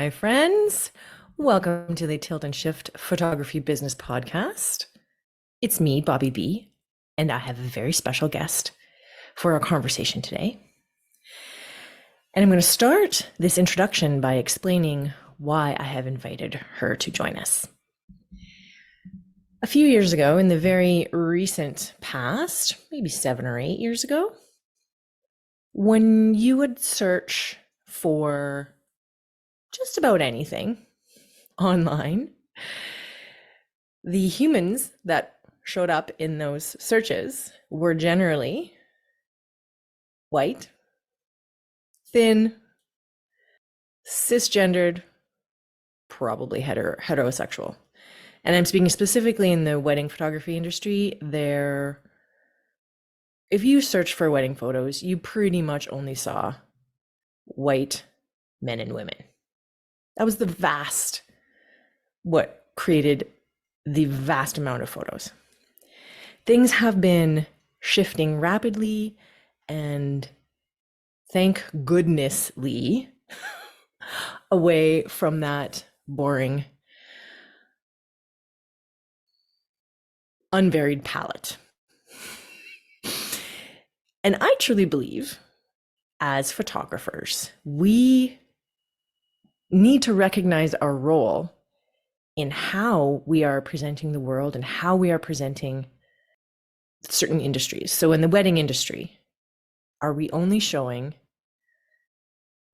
my friends. Welcome to the Tilt and Shift Photography Business Podcast. It's me, Bobby B, and I have a very special guest for our conversation today. And I'm going to start this introduction by explaining why I have invited her to join us. A few years ago, in the very recent past, maybe 7 or 8 years ago, when you would search for just about anything online, the humans that showed up in those searches were generally white, thin, cisgendered, probably heterosexual. And I'm speaking specifically in the wedding photography industry. If you search for wedding photos, you pretty much only saw white men and women. That was what created the vast amount of photos. Things have been shifting rapidly, and thank goodnessly, away from that boring, unvaried palette. And I truly believe, as photographers, we need to recognize our role in how we are presenting the world and how we are presenting certain industries. So in the wedding industry, are we only showing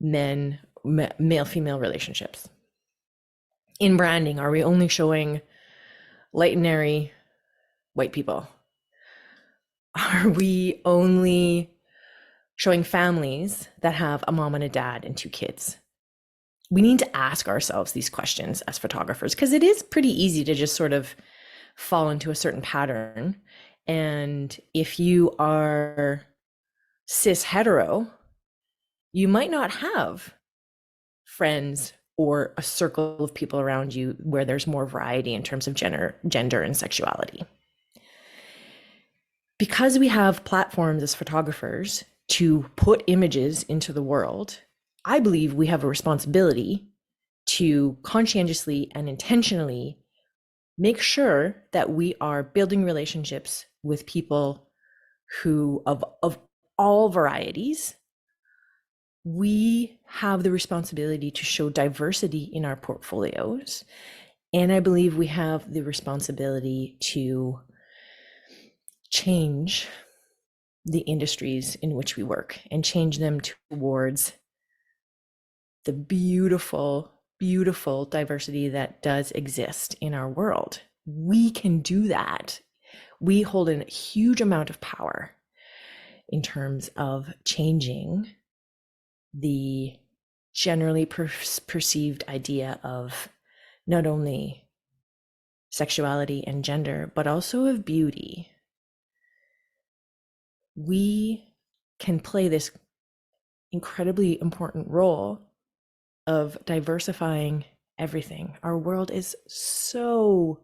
male-female relationships? In branding, are we only showing light and airy white people? Are we only showing families that have a mom and a dad and 2 kids? We need to ask ourselves these questions as photographers, because it is pretty easy to just sort of fall into a certain pattern. And if you are cis hetero, you might not have friends or a circle of people around you where there's more variety in terms of gender and sexuality. Because we have platforms as photographers to put images into the world, I believe we have a responsibility to conscientiously and intentionally make sure that we are building relationships with people who, of all varieties. We have the responsibility to show diversity in our portfolios. And I believe we have the responsibility to change the industries in which we work and change them towards the beautiful, beautiful diversity that does exist in our world. We can do that. We hold a huge amount of power in terms of changing the generally perceived idea of not only sexuality and gender, but also of beauty. We can play this incredibly important role of diversifying everything. Our world is so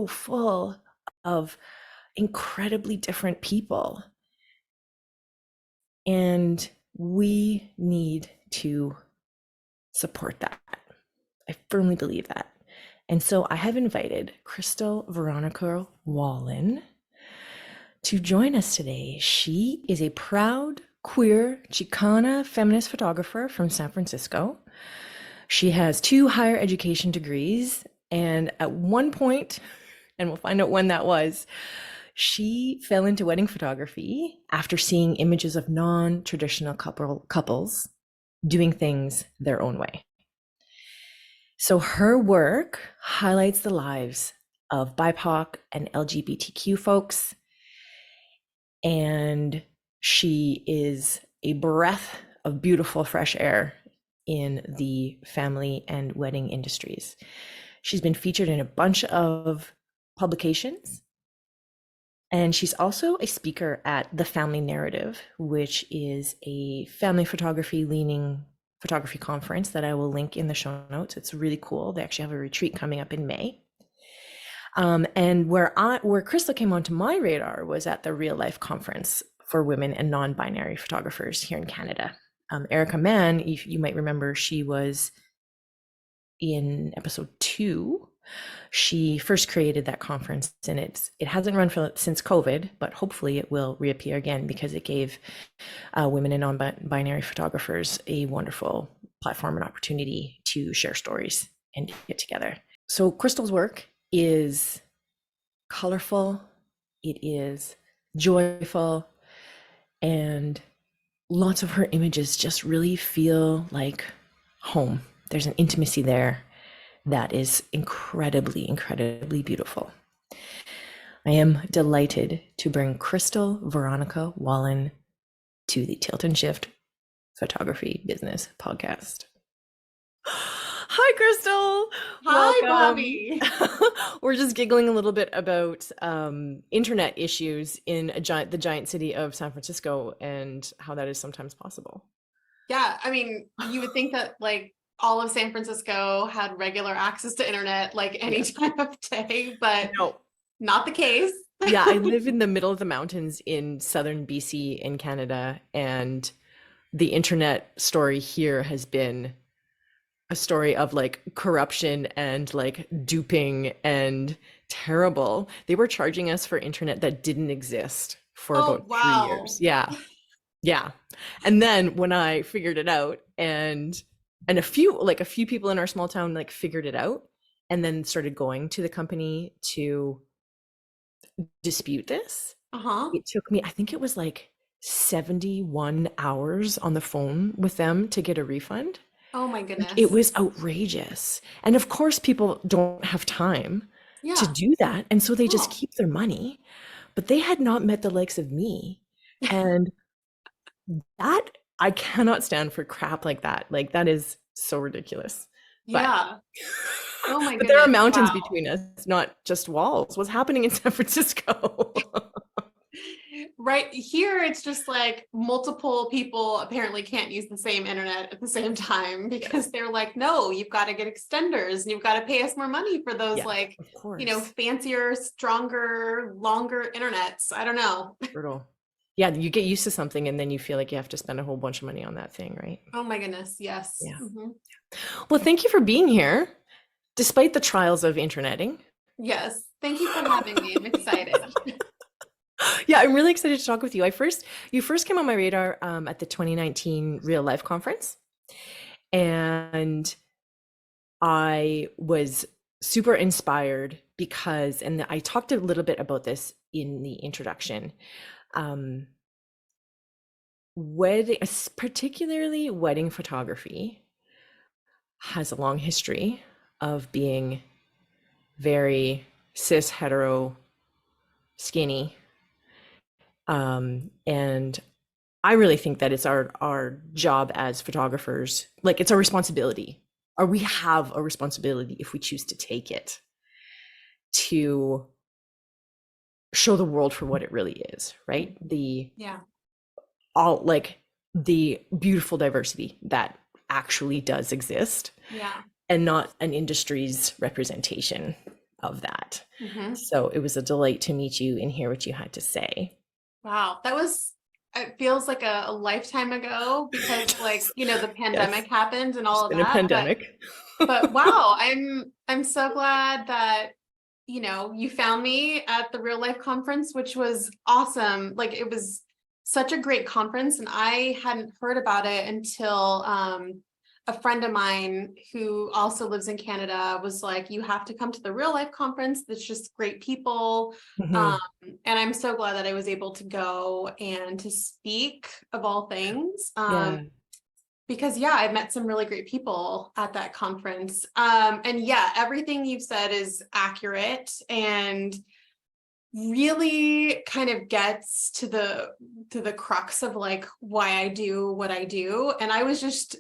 full of incredibly different people. And we need to support that. I firmly believe that. And so I have invited Cristal Veronica Wallin to join us today. She is a proud queer Chicana feminist photographer from San Francisco. She has 2 higher education degrees, and at one point, and we'll find out when that was, she fell into wedding photography after seeing images of non-traditional couples doing things their own way. So her work highlights the lives of BIPOC and LGBTQ folks, and she is a breath of beautiful fresh air in the family and wedding industries. She's been featured in a bunch of publications, and she's also a speaker at The Family Narrative, which is a family photography leaning photography conference that I will link in the show notes. It's really cool. They actually have a retreat coming up in May. And where Cristal came onto my radar was at the Real Life Conference for Women and Non-Binary Photographers here in Canada. Erica Mann, you might remember, she was in episode 2. She first created that conference, and it hasn't run since COVID, but hopefully it will reappear again because it gave women and non-binary photographers a wonderful platform and opportunity to share stories and get together. So Cristal's work is colorful, it is joyful, and lots of her images just really feel like home. There's an intimacy there that is incredibly, incredibly beautiful. I am delighted to bring Cristal Veronica Wallin to the Tilt and Shift Photography Business Podcast. Hi, Cristal. Hi, Welcome. Bobby. We're just giggling a little bit about internet issues in the giant city of San Francisco and how that is sometimes possible. Yeah, I mean, you would think that like all of San Francisco had regular access to internet like any time of day, but No. not the case. Yeah, I live in the middle of the mountains in southern BC in Canada, and the internet story here has been a story of like corruption and like duping and terrible. They were charging us for internet that didn't exist for Oh, about 3 years. wow. Yeah. Yeah. And then when I figured it out and a few people in our small town like figured it out and then started going to the company to dispute this. Uh-huh. It took me, I think it was like 71 hours on the phone with them to get a refund. Oh my Like, it goodness. was outrageous. And of course, people don't have time to Yeah. do that. And so they just Oh. keep their money. But they had not met the likes of me. And that, I cannot stand for crap like that. Like, that is so ridiculous. But Yeah. Oh my but there are goodness. mountains Wow. between us, not just walls. What's happening in San Francisco? Right here, it's just like multiple people apparently can't use the same internet at the same time because they're like, no, you've got to get extenders and you've got to pay us more money for those, Yeah, like, of course. fancier, stronger, longer internets. I don't know. Brutal. Yeah, you get used to something and then you feel like you have to spend a whole bunch of money on that thing, right? Oh my goodness. Yes. Yeah. Mhm. Well, thank you for being here, despite the trials of interneting. Yes. Thank you for having me. I'm excited. Yeah, I'm really excited to talk with you. You first came on my radar at the 2019 Real Life Conference, and I was super inspired because, and I talked a little bit about this in the introduction. Wedding, particularly wedding photography, has a long history of being very cis hetero skinny, and I really think that it's our job as photographers, like it's our responsibility, or we have a responsibility if we choose to take it, to show the world for what it really is, right? Yeah. All like the beautiful diversity that actually does exist, Yeah. and not an industry's representation of that. Hmm. So it was a delight to meet you and hear what you had to say. Wow. It feels like a lifetime ago because like, the Yes, pandemic happened and all it's of been a that. pandemic. But wow, I'm so glad that you found me at the real life conference, which was awesome. Like it was such a great conference, and I hadn't heard about it until a friend of mine who also lives in Canada was like, you have to come to the real life conference. That's just great people. Um, Mhm. and I'm so glad that I was able to go and to speak of all things. Yeah. Because yeah, I met some really great people at that conference. And yeah, everything you've said is accurate and really kind of gets to the crux of like why I do what I do. And I was just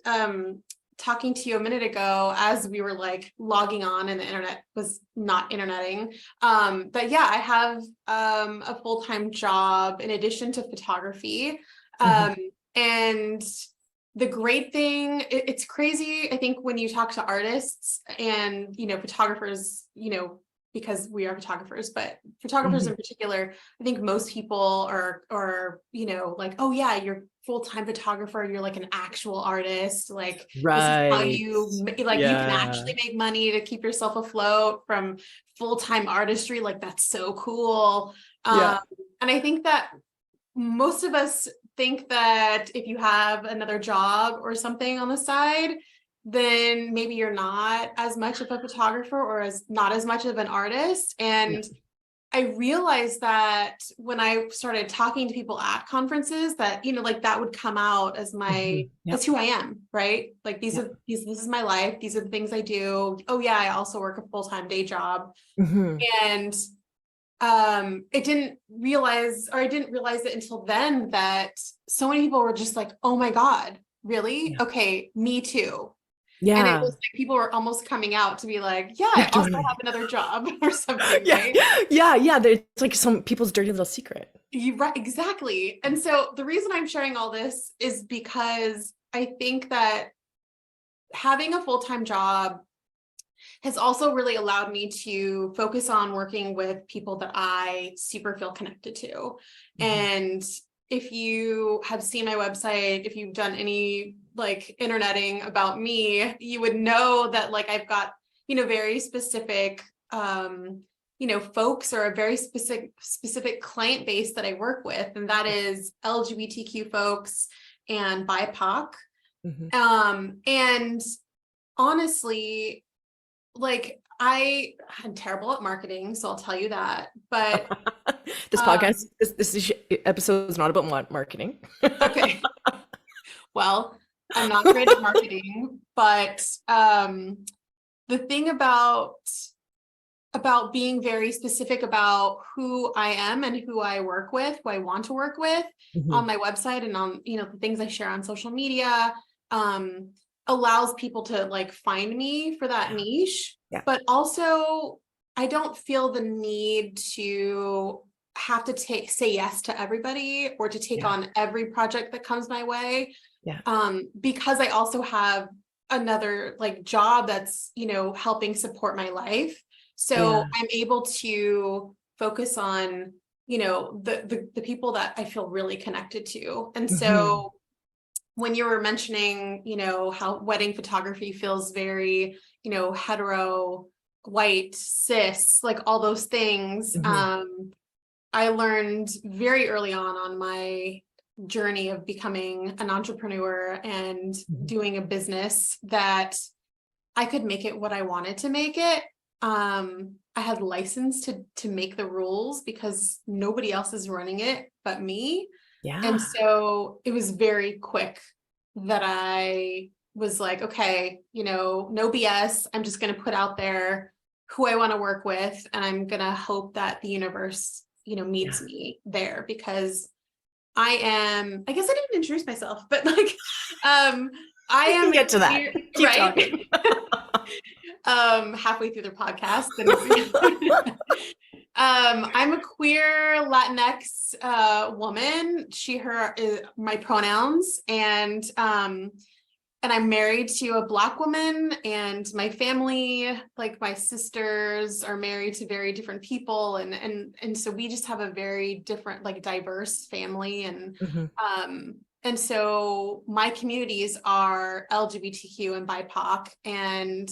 talking to you a minute ago as we were like logging on and the internet was not interneting. But yeah, I have a full-time job in addition to photography. Mhm. And the great thing, it's crazy, I think, when you talk to artists and, photographers, because we are photographers, but photographers in particular, I think most people are, like, oh yeah, you're full-time photographer, you're like an actual artist, like this is how Right. you like you can Yeah. actually make money to keep yourself afloat from full-time artistry. Like that's so cool. Yeah. And I think that most of us think that if you have another job or something on the side, then maybe you're not as much of a photographer or as not as much of an artist. Yeah. And I realized that when I started talking to people at conferences that, like that would come out as Yep. that's who I am, right? Like Yep. this is my life. These are the things I do. Oh yeah, I also work a full-time day job. Hmm. And I didn't realize it until then that so many people were just like, oh my God, really? Yeah. Okay, me too. And it was Yeah. like people were almost coming out to be like, yeah, Yeah, I also totally. have another job or something, Yeah. right? Yeah. Yeah. It's like some people's dirty little secret. You right, exactly. And so the reason I'm sharing all this is because I think that having a full-time job has also really allowed me to focus on working with people that I super feel connected to. Hmm. And if you have seen my website, if you've done any like interneting about me, you would know that like I've got, very specific folks or a very specific client base that I work with, and that is LGBTQ folks and BIPOC. Hmm. And honestly, like I'm terrible at marketing, so I'll tell you that. But This um, podcast, this episode is not about marketing. okay, well, I'm not great at marketing, but the thing about being very specific about who I am and who I work with, who I want to work with on Hmm. my website and on, the things I share on social media, um, allows people to like find me for that Yeah. niche. Yeah. But also, I don't feel the need to have to say yes to everybody or to take Yeah. on every project that comes my way, Yeah. because I also have another like job that's, helping support my life. Yeah. So I'm able to focus on, the people that I feel really connected to. And Hmm. so when you were mentioning, how wedding photography feels very, hetero, white, cis, like all those things, Hmm. I learned very early on my journey of becoming an entrepreneur and Hmm. doing a business that I could make it what I wanted to make it. I had license to make the rules because nobody else is running it but me. And Yeah. so it was very quick that I was like, okay, no BS. I'm just going to put out there who I want to work with. And I'm going to hope that the universe, Yeah. meets me there because I guess I didn't introduce myself, but like, I We can am a get to that. queer, Keep right? talking. Halfway through the podcast. I'm a queer Latinx woman. She, her is my pronouns, and I'm married to a Black woman, and my family, like my sisters, are married to very different people, and so we just have a very different, like diverse family, Hmm. and so my communities are LGBTQ and BIPOC, and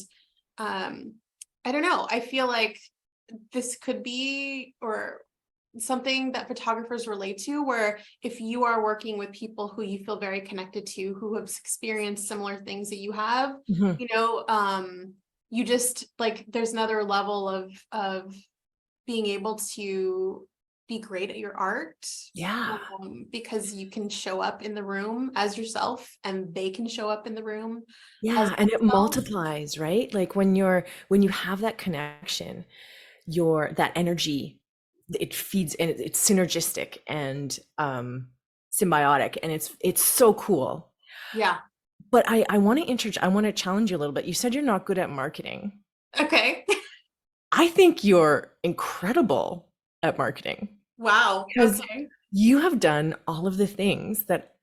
um, I don't know. I feel like this could be or something that photographers relate to, where if you are working with people who you feel very connected to, who have experienced similar things that you have, Hmm. you just like there's another level of being able to be great at your art, Yeah. because you can show up in the room as yourself and they can show up in the room as Yeah. And it themselves. multiplies, right? Like when you have that connection, that energy, it feeds and it's synergistic and symbiotic, and it's so cool. Yeah. But I want to challenge you a little bit. You said you're not good at marketing. Okay. I think you're incredible at marketing Wow. because Okay. you have done all of the things that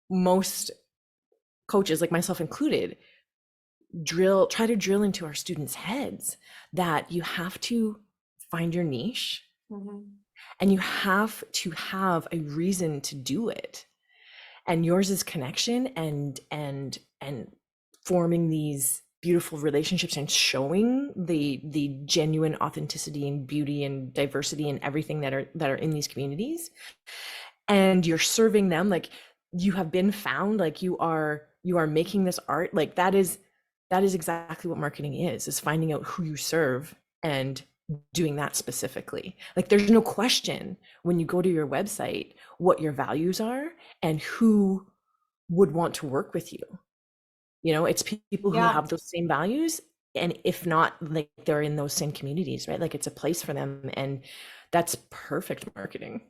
most coaches, like myself included, try to drill into our students' heads that you have to find your niche Mhm. and you have to have a reason to do it. And yours is connection and forming these beautiful relationships and showing the genuine authenticity and beauty and diversity and everything that are in these communities. And you're serving them like you have been found, like you are making this art. Like that is exactly what marketing is finding out who you serve and doing that specifically. Like there's no question when you go to your website what your values are and who would want to work with you. It's people who Yeah. have those same values, and if not, like they're in those same communities, right? Like it's a place for them, and that's perfect marketing.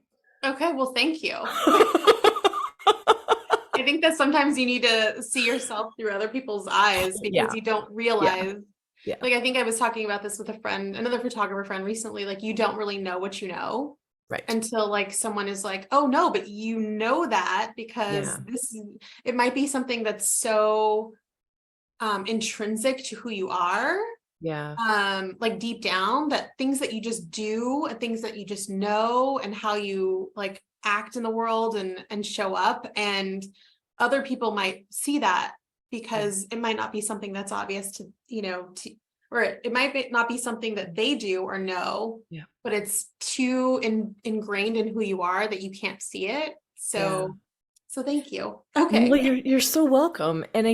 Okay. Well, thank you. I think that sometimes you need to see yourself through other people's eyes because Yeah, you don't yeah, realize, yeah, like, I think I was talking about this with a friend, another photographer friend recently, like, you don't really know what you know right. until like someone is like, oh no, but you know that Yeah, because it might be something that's so intrinsic to who you are, yeah, like deep down, that things that you just do and things that you just know and how you like act in the world and show up, and other people might see that yeah, because it might not be something that's obvious to, or it might not be something that they do or know, yeah, but it's too ingrained in who you are that you can't see it. yeah. So thank you. Okay. Well, you're so welcome. And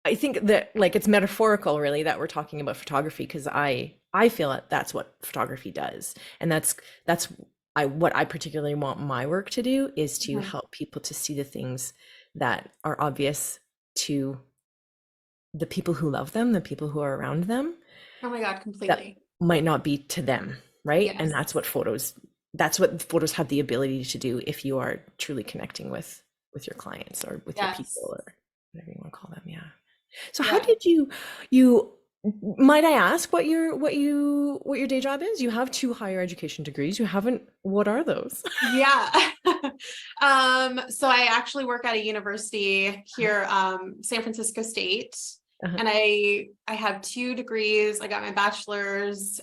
I think that like it's metaphorical really that we're talking about photography because I feel that that's what photography does. And that's what I particularly want my work to do is to Mhm. help people to see the things that are obvious to the people who love them, the people who are around them, Oh my God, that completely. might not be to them, right? And Yes. that's what photos have the ability to do if you are truly connecting with your clients or with your people Yes. or whatever you want to call them. Yeah. So how Yeah. did you might I ask what your day job is? You have two higher education degrees. You haven't, what are those? Yeah. So I actually work at a university here, San Francisco State, Uh-huh. and I have 2 degrees. I got my bachelor's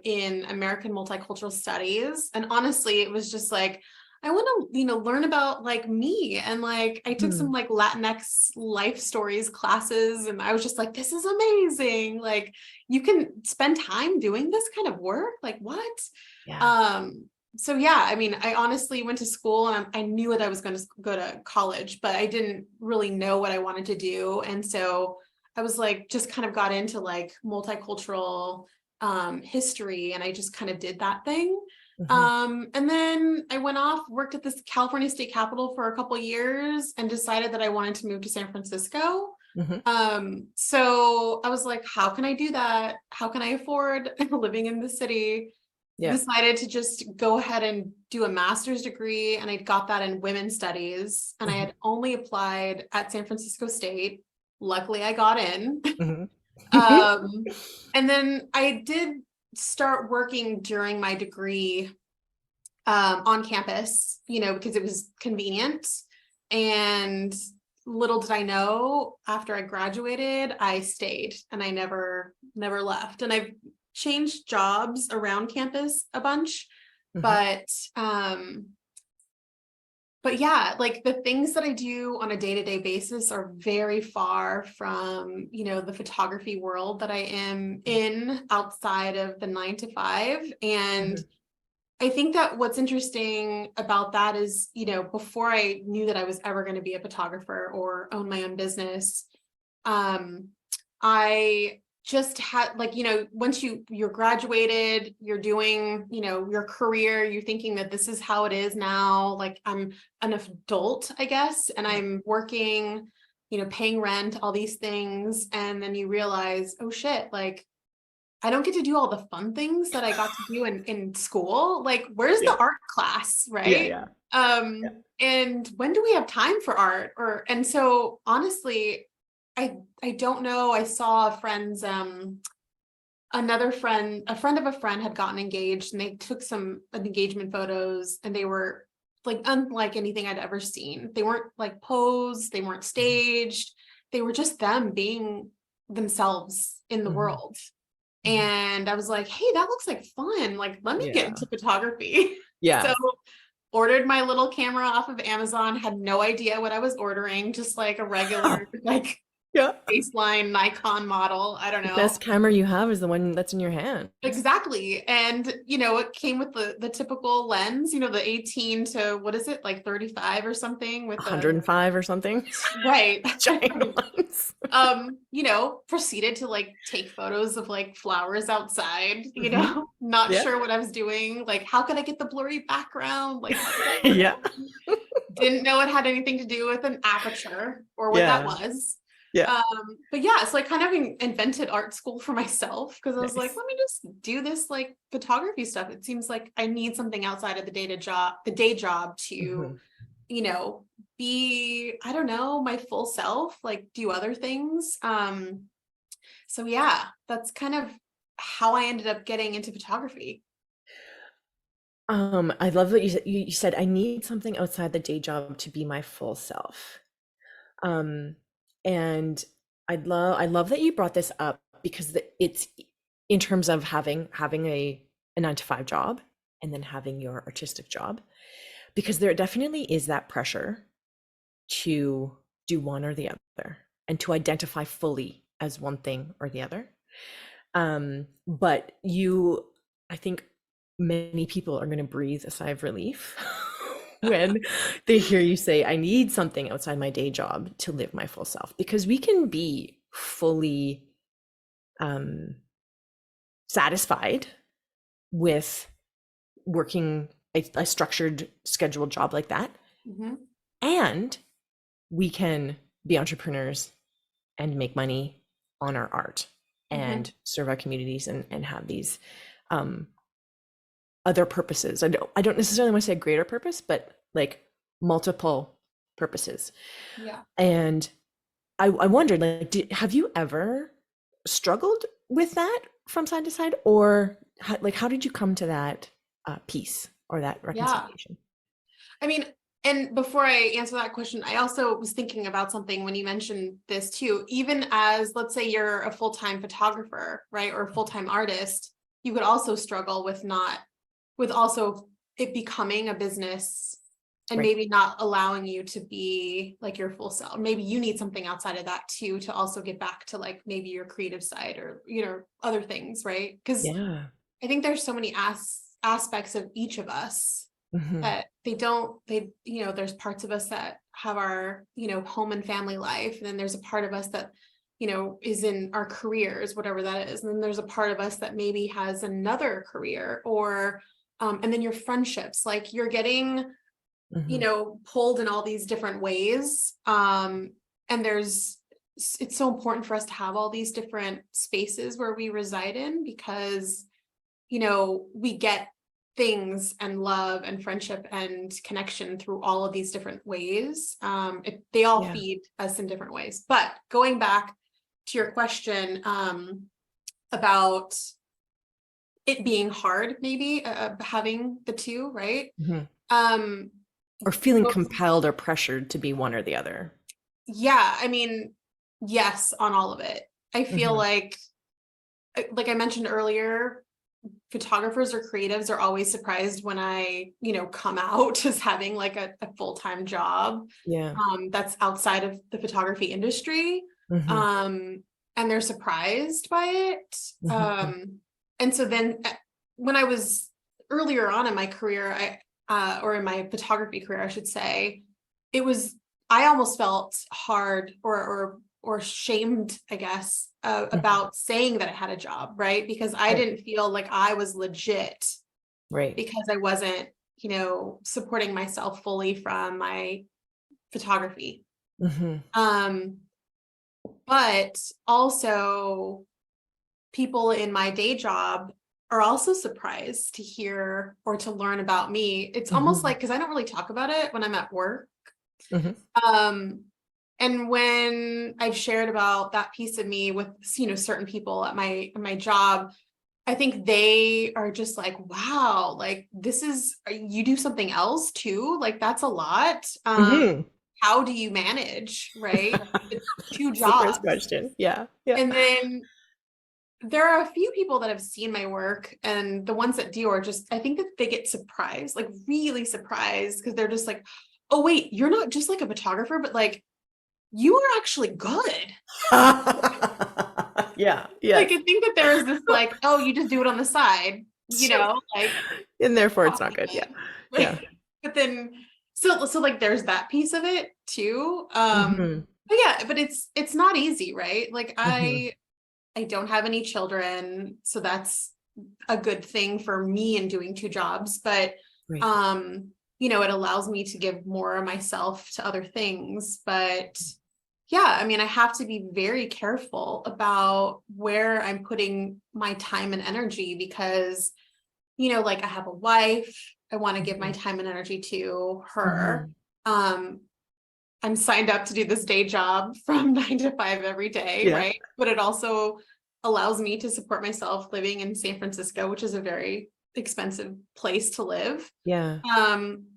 in American Multicultural Studies. And honestly, it was just like, I want to, learn about like me. And like I took some Hmm. like Latinx life stories classes, and I was just like, this is amazing. Like you can spend time doing this kind of work. Like what? Yeah. Um, so yeah, I mean, I honestly went to school and I knew that I was going to go to college, but I didn't really know what I wanted to do. And so I was like, just kind of got into like multicultural history, and I just kind of did that thing. Hmm. And then I went off, worked at this California State Capitol for a couple years and decided that I wanted to move to San Francisco. Hmm. So I was like, how can I do that? How can I afford living in the city? Yeah. Decided to just go ahead and do a master's degree, and I got that in women's studies, and I Hmm. had only applied at San Francisco State. Luckily I got in. Hmm. And then I did start working during my degree on campus, because it was convenient. And little did I know, after I graduated, I stayed and I never left. And I've changed jobs around campus a bunch, Hmm. but yeah, like the things that I do on a day-to-day basis are very far from, the photography world that I am in outside of the 9 to 5. And Hmm. I think that what's interesting about that is, before I knew that I was ever going to be a photographer or own my own business, um, I just had like, once you're graduated, you're doing, your career, you're thinking that this is how it is now. Like I'm an adult, I guess, and Yeah. I'm working, paying rent, all these things. And then you realize, oh shit, like I don't get to do all the fun things that I got to do in school. Like, where's Yeah. the art class, Yeah. right? Yeah. Yeah. And when do we have time for art? And so honestly, I don't know. I saw a friend of a friend had gotten engaged, and they took some engagement photos, and they were like unlike anything I'd ever seen. They weren't like posed, they weren't Mhm. staged. they were just them being themselves in the world. And I was like, hey, that looks like fun. Like, let me get Yeah. into photography. Yeah. So ordered my little camera off of Amazon, had no idea what I was ordering, just like a regular, like Yeah. baseline Nikon model. I don't The know. best camera you have is the one that's in your hand. Exactly. And, it came with the typical lens, the 18 to what is it, like 35 or something with the, 105 or something. right. Giant ones. Proceeded to like take photos of like flowers outside, not Yeah. sure what I was doing. Like, how could I get the blurry background? Like, how did that work? Yeah. Didn't know it had anything to do with an aperture or what that Yeah. was. Yeah. But yeah, so I kind of invented art school for myself because I was like, Nice. let me just do this like photography stuff. It seems like I need something outside of the day job to, be, I don't know, my full self, like do other things. So yeah, that's kind of how I ended up getting into photography. I love what you said. You said I need something outside the day job to be my full self. Um, and I love that you brought this up because it's in terms of having a 9 to 5 job and then having your artistic job, because there definitely is that pressure to do one or the other and to identify fully as one thing or the other. But I think many people are going to breathe a sigh of relief when they hear you say, I need something outside my day job to live my full self, because we can be fully um, satisfied with working a structured, scheduled job like that. Mhm. And we can be entrepreneurs and make money on our art Mhm. and serve our communities and have these um, other purposes. I don't necessarily want to say a greater purpose, but like multiple purposes. Yeah. And I wondered, like, have you ever struggled with that from side to side, or how did you come to that peace or that Yeah. reconciliation? I mean, and before I answer that question, I also was thinking about something when you mentioned this too. Even as, let's say you're a full-time photographer, right, or a full-time artist, you could also struggle with also it becoming a business and Right. maybe not allowing you to be like your full self. Maybe you need something outside of that too, to also get back to like maybe your creative side or, other things, right? Because Yeah. I think there's so many aspects of each of us Hmm. that there's parts of us that have our, home and family life. And then there's a part of us that, is in our careers, whatever that is. And then there's a part of us that maybe has another career or, and then your friendships, like you're getting, Hmm. pulled in all these different ways. And it's so important for us to have all these different spaces where we reside in because we get things and love and friendship and connection through all of these different ways. They all Yeah. feed us in different ways. But going back to your question about it being hard, maybe having the two, right? Hmm. Um, Or feeling well, compelled or pressured to be one or the other. yeah, I mean, yes, on all of it. I feel Hmm. like I mentioned earlier, photographers or creatives are always surprised when I, come out as having like a full-time job Yeah. that's outside of the photography industry. Hmm. Um, and they're surprised by it. Hmm. And so then when I was earlier on in my career, or in my photography career, I should say, I almost felt hard or shamed, I guess, Hmm. about saying that I had a job, right? Because I Right. didn't feel like I was legit Right. because I wasn't, supporting myself fully from my photography. Hmm. Um, but also people in my day job are also surprised to hear or to learn about me. It's almost Hmm. like, because I don't really talk about it when I'm at work. Hmm. Um, and when I've shared about that piece of me with, certain people at my job, I think they are just like, wow, like you do something else too. Like that's a lot. Hmm. how do you manage, right? The two That's the first jobs. question. Yeah. Yeah. And then there are a few people that have seen my work, and the ones that do are just, I think that they get surprised, like really surprised, because they're just like, oh, wait, you're not just like a photographer, but like you are actually good. Yeah. Like, Yes. I think that there is this like, oh, you just do it on the side, like, And therefore it's not probably good. Yeah. good. Yeah. Right. But then, so like there's that piece of it too. Hmm. But yeah, but it's not easy, right? Like Hmm. I don't have any children, so that's a good thing for me in doing two jobs, but Right. it allows me to give more of myself to other things. But yeah, I mean, I have to be very careful about where I'm putting my time and energy because, like I have a wife, I want to give my time and energy to her. Hmm. Um, I'm signed up to do this day job from 9 to 5 every day, Yeah. right? But it also allows me to support myself living in San Francisco, which is a very expensive place to live. Yeah.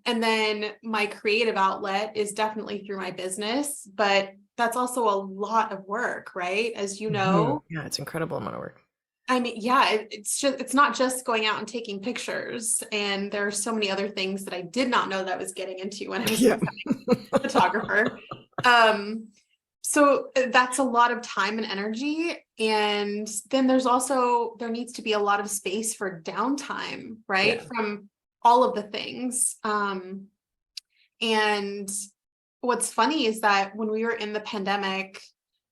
And then my creative outlet is definitely through my business, but that's also a lot of work, right? As you Hmm. know, Yeah. It's incredible amount of work. I mean, yeah, it's not just going out and taking pictures. And there are so many other things that I did not know that I was getting into when I was Yeah. a photographer. Um, so that's a lot of time and energy. And then there needs to be a lot of space for downtime, right? Yeah. From all of the things. And what's funny is that when we were in the pandemic,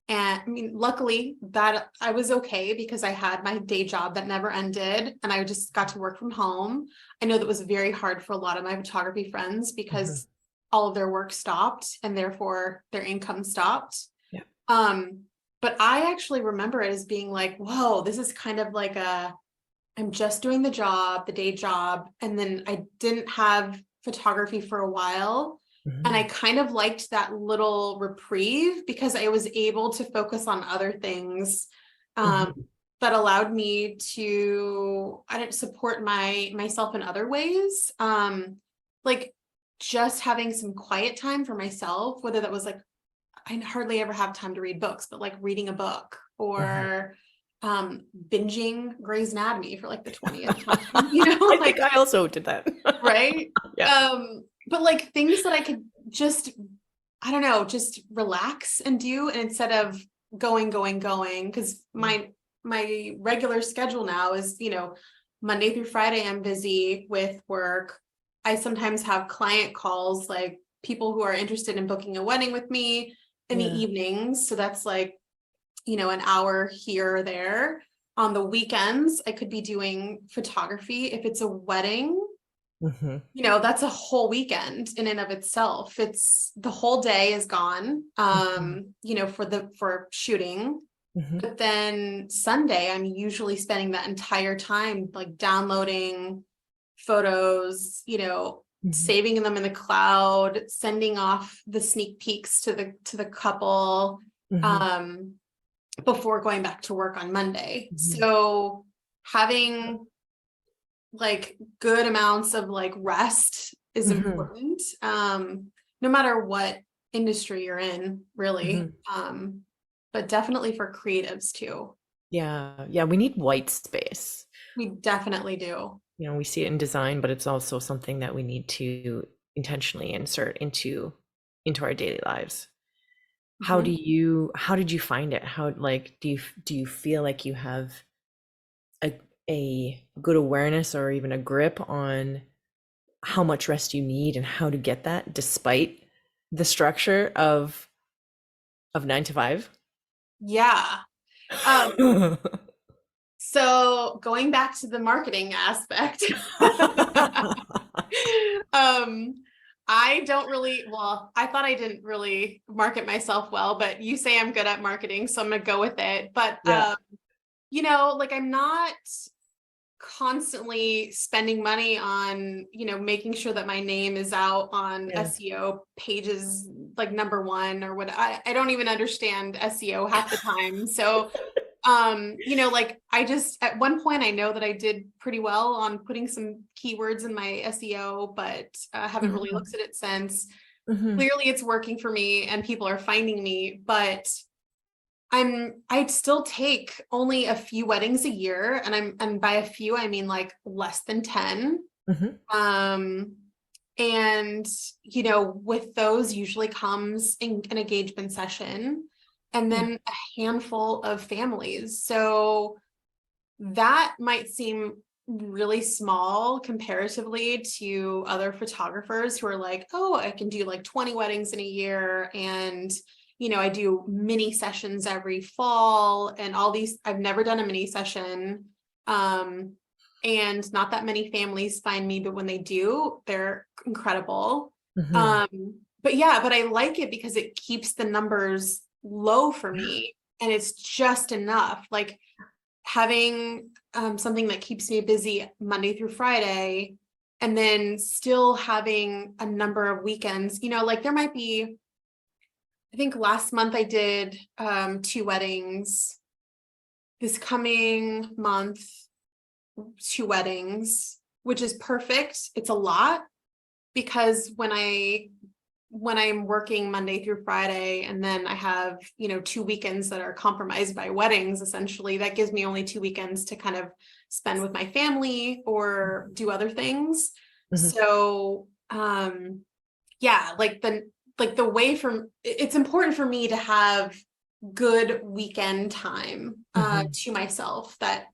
and I mean, luckily that I was okay because I had my day job that never ended and I just got to work from home. I know that was very hard for a lot of my photography friends Hmm. because all of their work stopped and therefore their income stopped. Yeah. Um, but I actually remember it as being like, whoa, this is kind of like I'm just doing the job, the day job, and then I didn't have photography for a while. And I Hmm. kind of liked that little reprieve because I was able to focus on other things um, Hmm. that allowed me to, I didn't support myself in other ways. Like just having some quiet time for myself, whether that was like, I hardly ever have time to read books, but like reading a book Hmm. or binging Grey's Anatomy for like the 20th time, I think like, I also did that. right? Yeah. But like things that I could just, I don't know, just relax and do, and instead of going, because my regular schedule now is, Monday through Friday, I'm busy with work. I sometimes have client calls, like people who are interested in booking a wedding with me in the Yeah. evenings. So that's like, an hour here or there. On the weekends, I could be doing photography. If it's a wedding, Hmm. that's a whole weekend in and of itself. It's the whole day is gone, Hmm. for shooting. Hmm. But then Sunday, I'm usually spending that entire time like downloading photos, Hmm. saving them in the cloud, sending off the sneak peeks to the couple, Hmm. um, before going back to work on Monday. Hmm. So having like good amounts of like rest is Hmm. important, no matter what industry you're in, really. Hmm. But definitely for creatives too. Yeah. Yeah. We need white space. We definitely do. We see it in design, but it's also something that we need to intentionally insert into our daily lives. Mhm. How did you find it? How, like, do you feel like you have a a good awareness or even a grip on how much rest you need and how to get that despite the structure of 9 to 5? Yeah. Um, so going back to the marketing aspect, um, I thought I didn't really market myself well, but you say I'm good at marketing, so I'm gonna go with it. But Yeah. like I'm not constantly spending money on, making sure that my name is out on Yeah. SEO pages like number one or what. I don't even understand SEO half the time. So like I just at one point I know that I did pretty well on putting some keywords in my SEO, but I haven't really Mhm. looked at it since. Mhm. Clearly it's working for me and people are finding me, but I'd still take only a few weddings a year, and by a few I mean like less than 10. Mhm. Um, and with those usually comes an engagement session and Yeah. then a handful of families. So that might seem really small comparatively to other photographers who are like, oh, I can do like 20 weddings in a year. And, I do mini sessions every fall and all these. I've never done a mini session. And not that many families find me, but when they do, they're incredible. Mhm. But yeah, but I like it because it keeps the numbers low for me and it's just enough. Like, having something that keeps me busy Monday through Friday, and then still having a number of weekends, like there might be, I think last month I did 2 weddings. This coming month, 2 weddings, which is perfect. It's a lot because when I'm working Monday through Friday, and then I have, 2 weekends that are compromised by weddings, essentially, that gives me only 2 weekends to kind of spend with my family or do other things. Mhm. So, yeah, like the way from it's important for me to have good weekend time Mhm. to myself that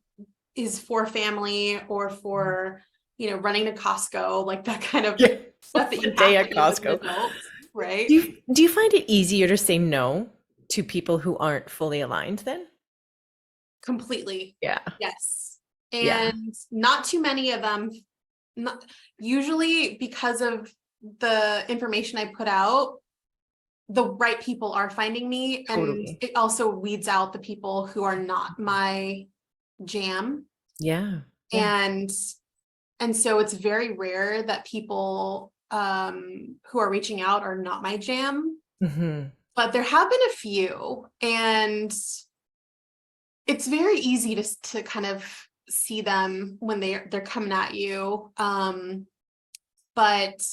is for family or for, running to Costco, like that kind of Yeah. stuff that The you day have to at do as an Costco. adult, Do right? you find it easier to say no to people who aren't fully aligned then? Completely. Yeah. Yes. Yeah. And not too many of them, not usually because of the information I put out, the right people are finding me. And Totally. it also weeds out the people who are not my jam. Yeah. Yeah. And so it's very rare that people who are reaching out are not my jam. Mhm. But there have been a few, and it's very easy to kind of see them when they're coming at you. But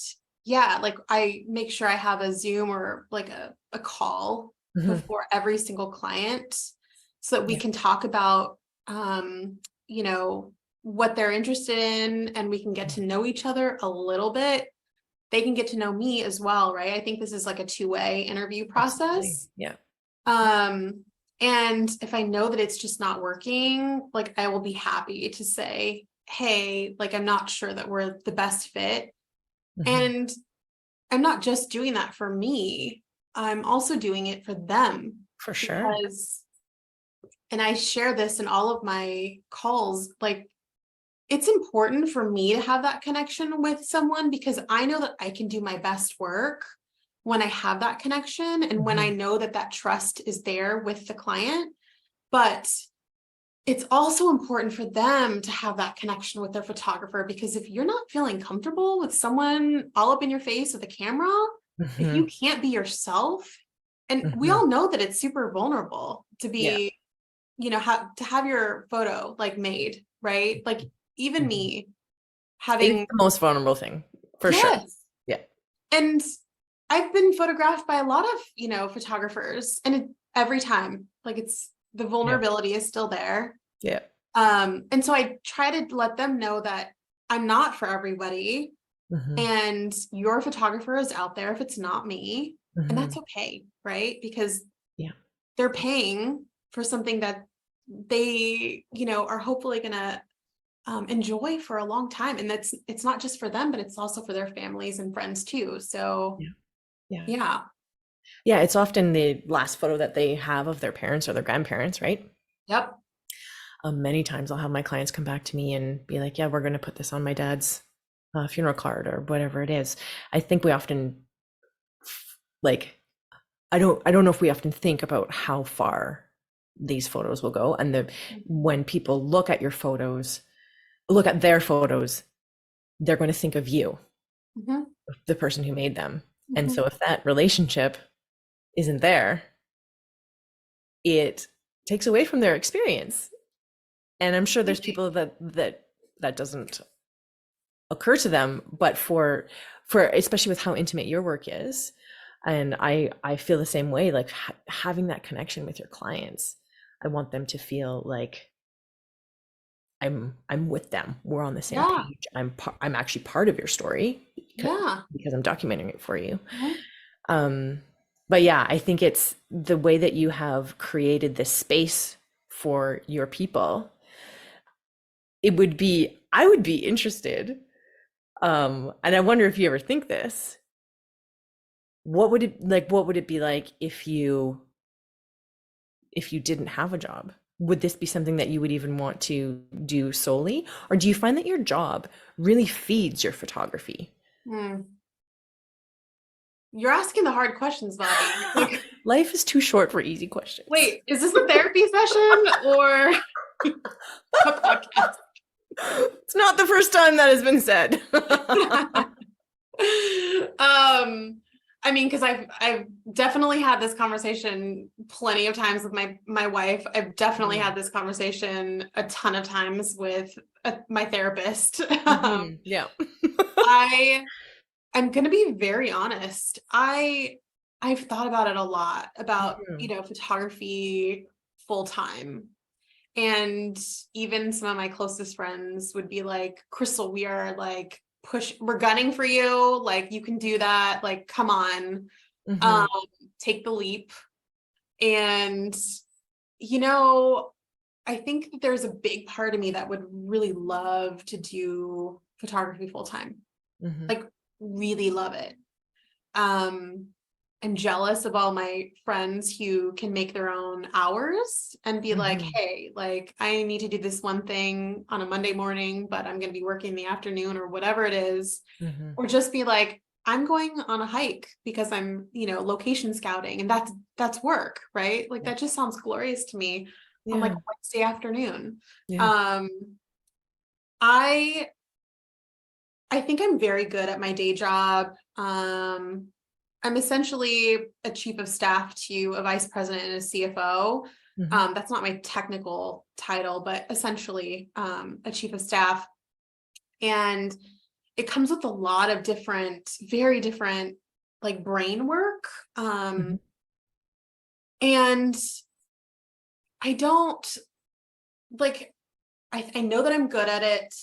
yeah, like I make sure I have a Zoom or like a call Mhm. before every single client so that we Yeah. can talk about you know what they're interested in, and we can get to know each other a little bit. They can get to know me as well, right? I think this is like a two-way interview Absolutely. process. Yeah. Um, and if I know that it's just not working, like I will be happy to say, hey, like I'm not sure that we're the best fit. Mhm. And I'm not just doing that for me, I'm also doing it for them For sure. because, and I share this in all of my calls, like it's important for me to have that connection with someone because I know that I can do my best work when I have that connection and when I Mhm. know that that trust is there with the client. But it's also important for them to have that connection with their photographer because if you're not feeling comfortable with someone all up in your face with a camera, if you Mhm. can't be yourself, and we Mhm. all know that it's super vulnerable to Yeah. be, to have your photo like made, right? Like even Mhm. me It is having, the most vulnerable thing, for sure. yes. Yeah. And I've been photographed by a lot of, photographers, and every time, like it's the Yeah. vulnerability is still there. Yeah. And so I try to let them know that I'm not for everybody, Mhm. and your photographer is out there if it's not me, and that's Mhm. okay, right? Because Yeah. they're paying for something that they, are hopefully gonna enjoy for a long time, and it's not just for them, but it's also for their families and friends too. So Yeah. Yeah. yeah, Yeah, it's often the last photo that they have of their parents or their grandparents, right? yep, Many times I'll have my clients come back to me and be like, "Yeah, we're going to put this on my dad's funeral card or whatever it is." I think we often like I don't know if we often think about how far these photos will go, and the when people look at their photos, they're going to think of you, hmm the person who made them. And hmm so if that relationship isn't there, it takes away from their experience. And I'm sure there's people that doesn't occur to them, but for especially with how intimate your work is, and I feel the same way, like having that connection with your clients, I want them to feel like I'm with them, we're on the same Yeah, page, I'm actually part of your story yeah. because I'm documenting it for you. Mhm. um but yeah, I think it's the way that you have created this space for your people. It would be, I would be interested, and I wonder if you ever think this, what would it be like if you didn't have a job? Would this be something that you would even want to do solely, or do you find that your job really feeds your photography? Hmm. You're asking the hard questions, Bobby. Like, Life is too short for easy questions. wait, is this a therapy session or a podcast? It's not the first time that has been said. I mean, because I've definitely had this conversation plenty of times with my wife. I've definitely had this conversation a ton of times with my therapist. Yeah. I I'm gonna be very honest. I've thought about it a lot about, Mhm. photography full time. And even some of my closest friends would be like, Cristal, we are like we're gunning for you. Like you can do that. Like, come on, um, Mhm. take the leap. And, you know, I think that there's a big part of me that would really love to do photography full time. Mhm. Like really love it. um I'm jealous of all my friends who can make their own hours and be like, Mhm. hey, like I need to do this one thing on a Monday morning, but I'm going to be working in the afternoon or whatever it is. Mhm. Or just be like, I'm going on a hike because I'm, location scouting, and that's work, right? Like Yeah. that just sounds glorious to me on like Yeah. a Wednesday afternoon. Yeah. um I I think I'm very good at my day job. I'm essentially a chief of staff to a vice president and a CFO. Mhm. That's not my technical title, but essentially a chief of staff. And it comes with a lot of very different, like brain work. Mhm. And I don't like, I know that I'm good at it.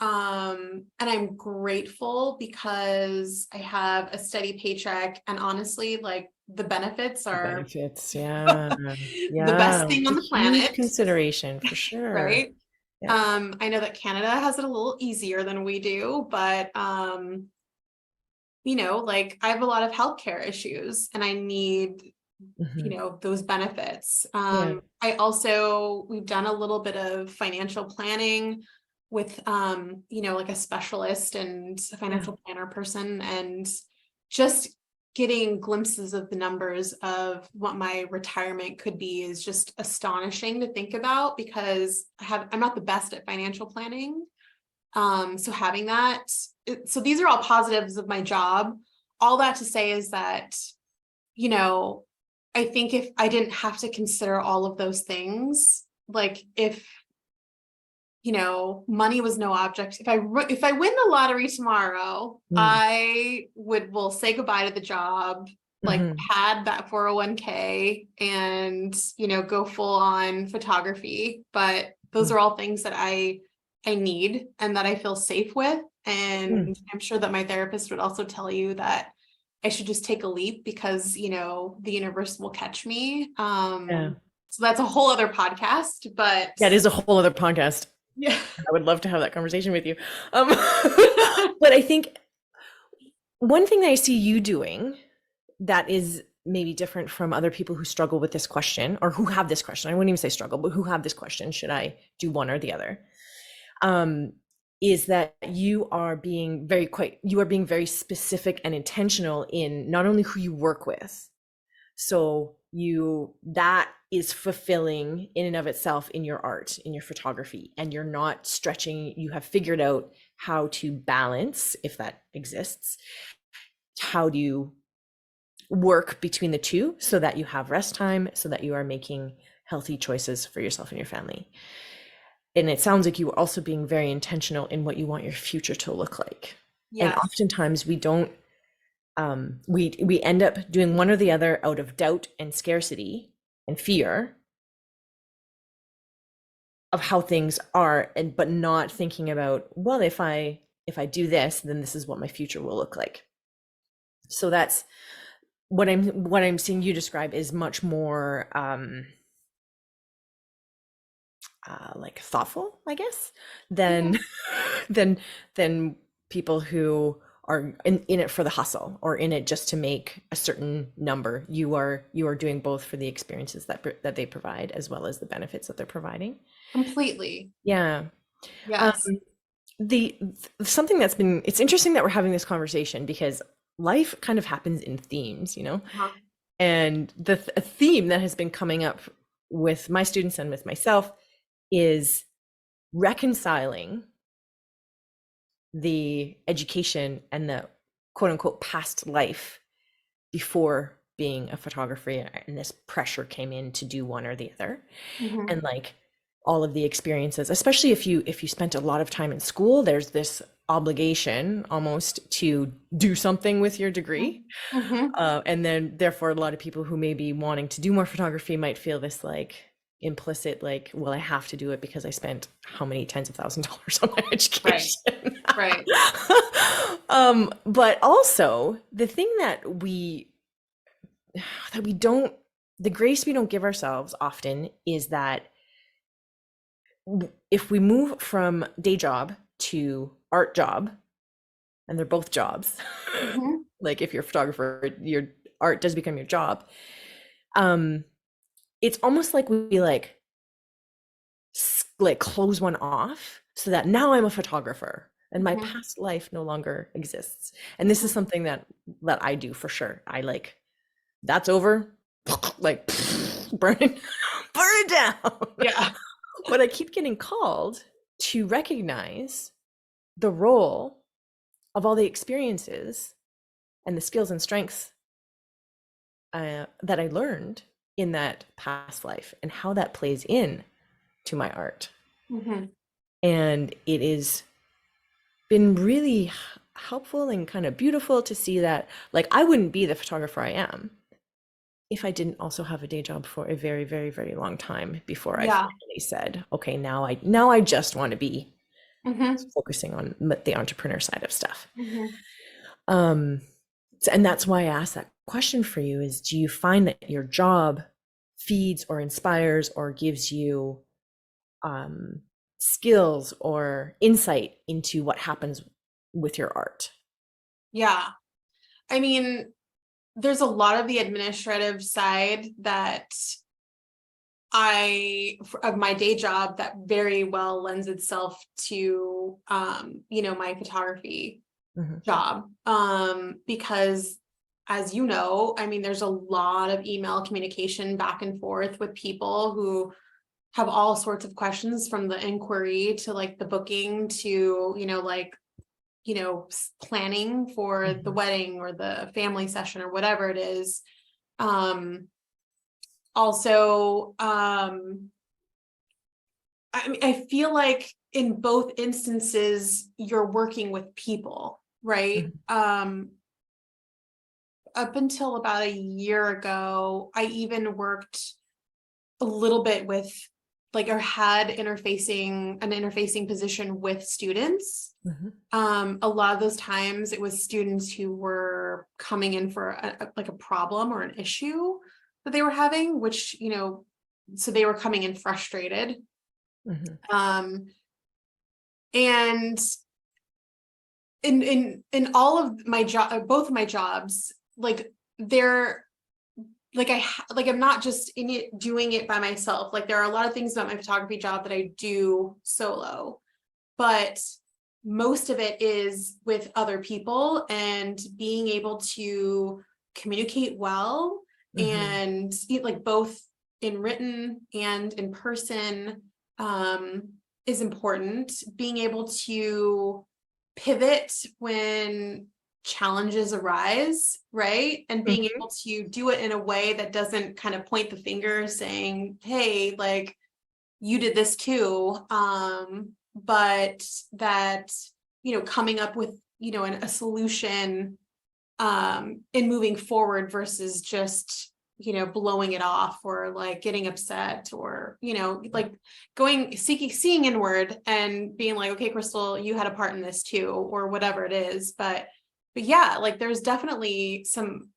And I'm grateful because I have a steady paycheck, and honestly, like the benefits The are benefits, yeah. the Yeah, best thing it's on a the huge planet, consideration for sure. right? Yeah. I know that Canada has it a little easier than we do, but like I have a lot of healthcare issues and I need, Mhm. those benefits. Yeah. We've done a little bit of financial planning with, like a specialist and a Yeah. financial planner person, and just getting glimpses of the numbers of what my retirement could be is just astonishing to think about, because I'm not the best at financial planning. So having that, so these are all positives of my job. All that to say is that, you know, I think if I didn't have to consider all of those things, like if, money was no object, if I win the lottery tomorrow, Mm. I will say goodbye to the job, like Mhm. had that 401k and, go full on photography. But those Mm. are all things that I need and that I feel safe with. Mm. And I'm sure that my therapist would also tell you that I should just take a leap because, the universe will catch me. Yeah. So that's a whole other podcast, but That is a whole other podcast. yeah. I would love to have that conversation with you. Um, but I think one thing that I see you doing that is maybe different from other people who struggle with this question, or who have this question. I wouldn't even say struggle, but who have this question, should I do one or the other? Um, is that you are being very specific and intentional in not only who you work with. So that is fulfilling in and of itself in your art, in your photography, and you're not stretching. You have figured out how to balance, if that exists. How do you work between the two so that you have rest time, so that you are making healthy choices for yourself and your family? and it sounds like you were also being very intentional in what you want your future to look like. And Yes. oftentimes we don't, we end up doing one or the other out of doubt and scarcity and fear of how things are, and but not thinking about, well, if I do this, then this is what my future will look like. So that's what I'm seeing you describe is much more like thoughtful, I guess, Yeah. than than than people who are in it for the hustle or in it just to make a certain number. You are doing both for the experiences that they provide as well as the benefits that they're providing. Completely. Yeah. Um, Yes. the something that's been it's interesting that we're having this conversation because life kind of happens in themes, Uh-huh. and a theme that has been coming up with my students and with myself is reconciling the education and the quote unquote past life before being a photographer, and this pressure came in to do one or the other, Mhm. and like all of the experiences, especially if you spent a lot of time in school, there's this obligation almost to do something with your degree. Mhm. And then therefore a lot of people who may be wanting to do more photography might feel this like implicit, like, well, I have to do it because I spent how many tens of thousands of dollars on my Right. education. Right. But also the thing that we don't, the grace we don't give ourselves often is that if we move from day job to art job, and they're both jobs, Mhm. like if you're a photographer, your art does become your job. um it's almost like we like close one off so that now I'm a photographer and my Mhm. past life no longer exists. And this is Mhm. something that I do for sure. I like, that's over, like burn it, burn it down. Yeah. But I keep getting called to recognize the role of all the experiences and the skills and strengths that I learned in that past life and how that plays in to my art. Mhm. And it is been really helpful and kind of beautiful to see that, like, I wouldn't be the photographer I am if I didn't also have a day job for a very, very, very long time before I Yeah. finally said, okay, now I just want to be Mhm. focusing on the entrepreneur side of stuff. Mhm. Um, and that's why I asked that question for you is, do you find that your job feeds or inspires or gives you um, skills or insight into what happens with your art? Yeah. I mean, there's a lot of the administrative side that of my day job that very well lends itself to my photography Mhm, job. Because as you know, I mean, there's a lot of email communication back and forth with people who have all sorts of questions, from the inquiry to like the booking to, planning for the mhm, wedding or the family session or whatever it is. Also, I mean, I feel like in both instances, you're working with people, right? mhm, Up until about a year ago, I even worked a little bit with, like, or had an interfacing position with students. mhm, A lot of those times it was students who were coming in for like a problem or an issue that they were having, which, so they were coming in frustrated. mhm, Um, and in all of my job, both of my jobs, like they're like I'm not just in it doing it by myself. Like there are a lot of things about my photography job that I do solo, but most of it is with other people and being able to communicate well, mhm, and like both in written and in person, um, is important. Being able to pivot when challenges arise, right? And being mhm, able to do it in a way that doesn't kind of point the finger saying, hey, like, you did this too. But that, coming up with, a solution, in moving forward versus just, blowing it off or like getting upset or, like seeing inward and being like, okay, Cristal, you had a part in this too, or whatever it is. But yeah, like there's definitely some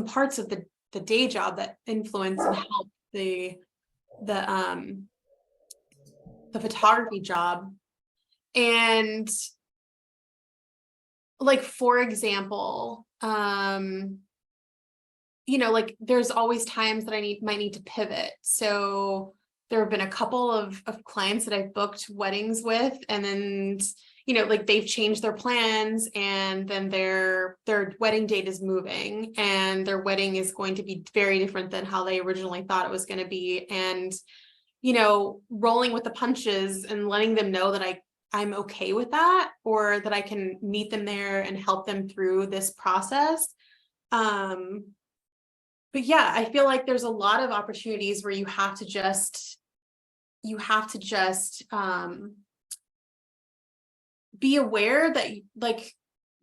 parts of the day job that influence and help the photography job. And like, for example, like there's always times that might need to pivot. So there have been a couple of clients that I've booked weddings with, and then, like they've changed their plans, and then their wedding date is moving, and their wedding is going to be very different than how they originally thought it was going to be. And, rolling with the punches and letting them know that I'm okay with that, or that I can meet them there and help them through this process. But yeah, I feel like there's a lot of opportunities where you have to just be aware that like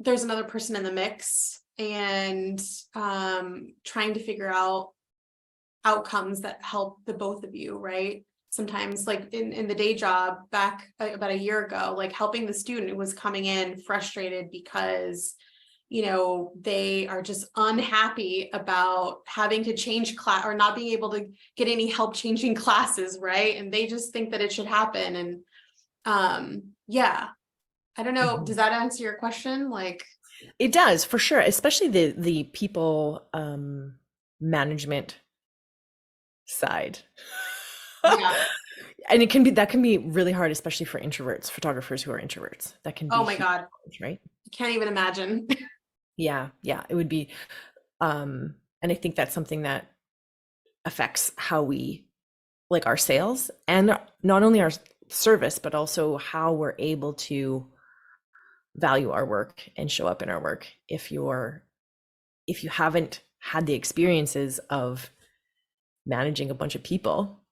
there's another person in the mix, and trying to figure out outcomes that help the both of you, right? Sometimes, like in the day job back about a year ago, like helping the student who was coming in frustrated because they are just unhappy about having to change class or not being able to get any help changing classes, right? And they just think that it should happen. And yeah, I don't know. Does that answer your question? Like, It does, for sure, especially the people management side. yeah. And that can be really hard, especially for introverts, photographers who are introverts. That can be Oh my huge, God. right? Can't even imagine. Yeah, yeah, it would be. And I think that's something that affects how we like our sales, and not only our service, but also how we're able to value our work and show up in our work. If you haven't had the experiences of managing a bunch of people,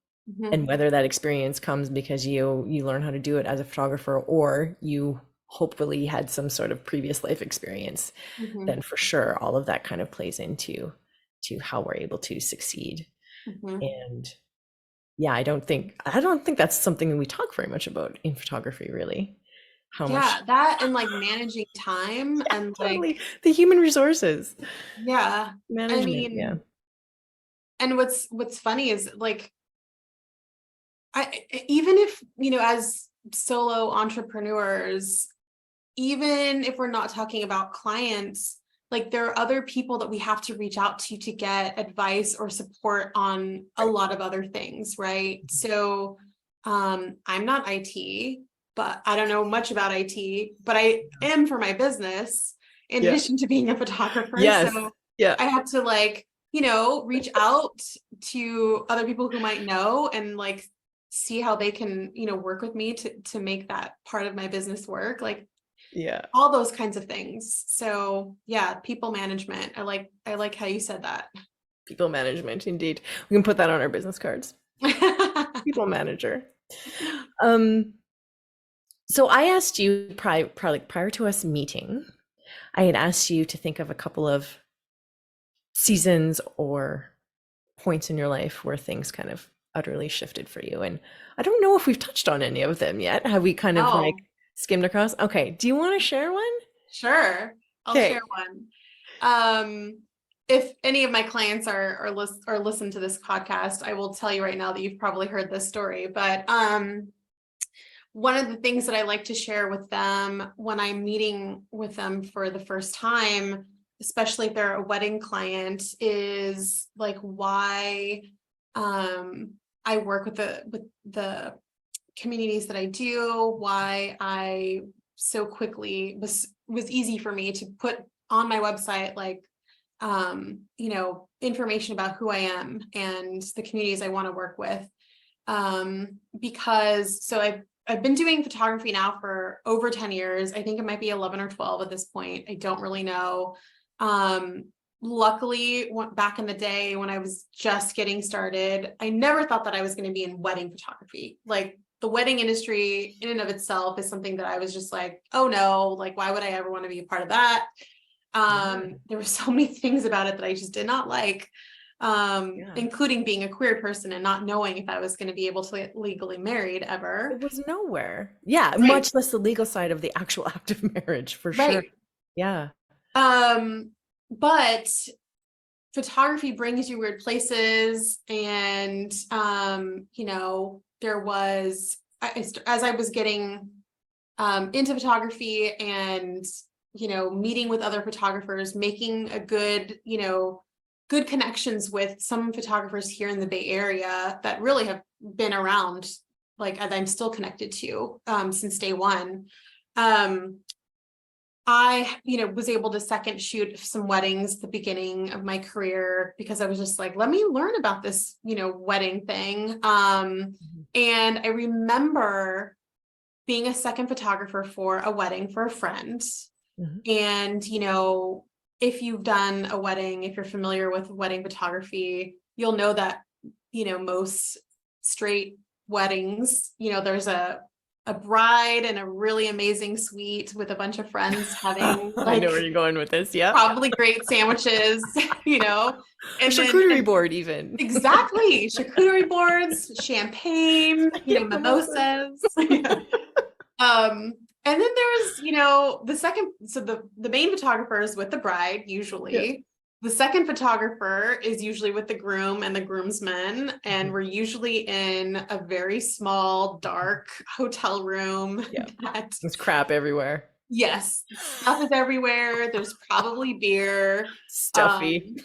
and Mhm, whether that experience comes because you learn how to do it as a photographer, or you hopefully had some sort of previous life experience, mhm, then for sure all of that kind of plays into how we're able to succeed. mhm. And yeah, I don't think that's something that we talk very much about in photography, really. How much Yeah, that and like managing time Yeah, and like, totally. The human resources yeah. I management, yeah. mean, and what's funny is like, even if, as solo entrepreneurs, even if we're not talking about clients, like there are other people that we have to reach out to get advice or support on a lot of other things, right? So I'm not IT, but I don't know much about IT, but I am for my business in Yeah. addition to being a photographer. Yes. So Yeah. I have to like, reach out to other people who might know and like see how they can, work with me to make that part of my business work. Like Yeah. all those kinds of things. So yeah, people management. I like how you said that. People management, indeed. We can put that on our business cards. People manager. Um, so I asked you prior to us meeting, I had asked you to think of a couple of seasons or points in your life where things kind of utterly shifted for you. And I don't know if we've touched on any of them yet. Have we kind of like Oh, skimmed across? Okay. Do you want to share one? sure. I'll Okay. share one. Um, if any of my clients are listen to this podcast, I will tell you right now that you've probably heard this story. But one of the things that I like to share with them when I'm meeting with them for the first time, especially if they're a wedding client, is like why I work with the communities that I do, why I so quickly was easy for me to put on my website, like, information about who I am and the communities I want to work with. Because so I've been doing photography now for over 10 years. I think it might be 11 or 12 at this point. I don't really know. luckily, back in the day when I was just getting started, I never thought that I was going to be in wedding photography. Like the wedding industry in and of itself is something that I was just like, oh no, like why would I ever want to be a part of that? There were so many things about it that I just did not like, including being a queer person and not knowing if I was going to be able to get legally married ever. It was nowhere. Yeah, Right. much less the legal side of the actual act of marriage, for sure. Right. Yeah. But photography brings you weird places, and you know, there was as I was getting into photography and, you know, meeting with other photographers, making a good, you know, good connections with some photographers here in the Bay Area that really have been around, like I'm still connected to since day one. I, you know, was able to second shoot some weddings at the beginning of my career because I was just like, let me learn about this, you know, wedding thing. And I remember being a second photographer for a wedding for a friend. And, you know, if you've done a wedding, if you're familiar with wedding photography, you'll know that, you know, most straight weddings, you know, there's a bride and a really amazing suite with a bunch of friends having I know where you're going with this. Yeah. probably great sandwiches, you know, and a charcuterie board even. Exactly. Charcuterie boards, champagne, you know, mimosas. And then there's, you know, the second, so the main photographer is with the bride usually. Yeah. The second photographer is usually with the groom and the groomsmen, and we're usually in a very small, dark hotel room. Yeah, there's crap everywhere. Yes, stuff is everywhere. There's probably beer. Stuffy.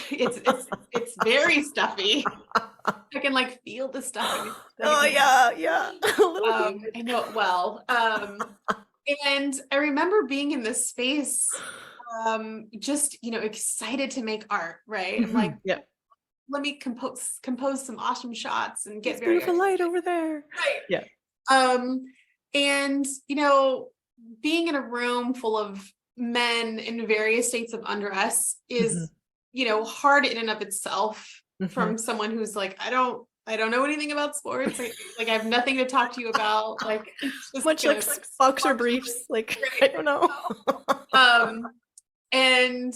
It's very stuffy. I can like feel the stuff. Oh yeah. I know it well. And I remember being in this space, just, you know, excited to make art, right? I'm like, yeah, let me compose some awesome shots and get very beautiful light over there. Right. Yeah. And you know, being in a room full of men in various states of undress is, you know, hard in and of itself from someone who's like, I don't know anything about sports. Like I have nothing to talk to you about. Like just much like boxer briefs. Like I don't know. And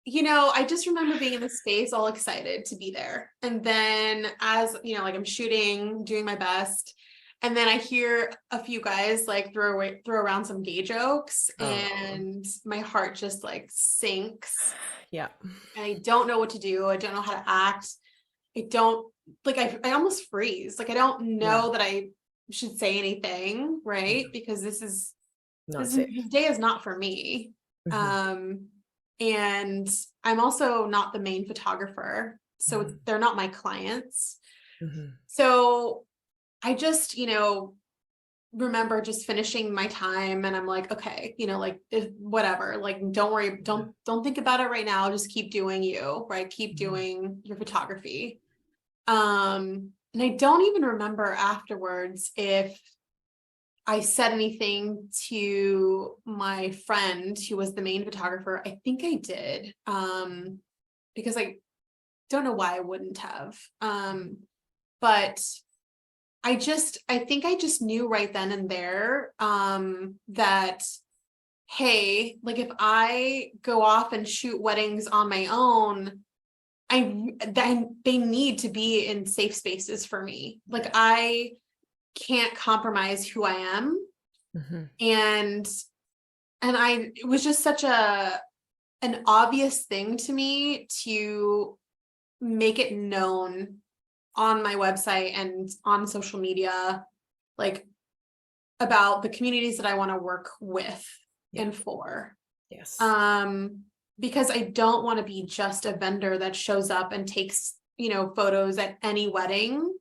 you know, I just remember being in the space all excited to be there. And then as, you know, like I'm shooting, doing my best. And then I hear a few guys like throw around some gay jokes, and my heart just like sinks. Yeah. And I don't know what to do. I don't know how to act. I don't like, I almost freeze. Like, I don't know that I should say anything, right? Because this day is not for me. And I'm also not the main photographer, so they're not my clients. So I just, you know, remember just finishing my time, and I'm like, okay, you know, like whatever, like don't worry, don't think about it right now. Just keep doing you, right? Keep doing your photography. And I don't even remember afterwards if I said anything to my friend who was the main photographer. I think I did, because I don't know why I wouldn't have. But I think I just knew right then and there, that, hey, like if I go off and shoot weddings on my own, they need to be in safe spaces for me. Like I can't compromise who I am. And it was just such an obvious thing to me to make it known on my website and on social media, like about the communities that I want to work with and for. Yes. Because I don't want to be just a vendor that shows up and takes, you know, photos at any wedding.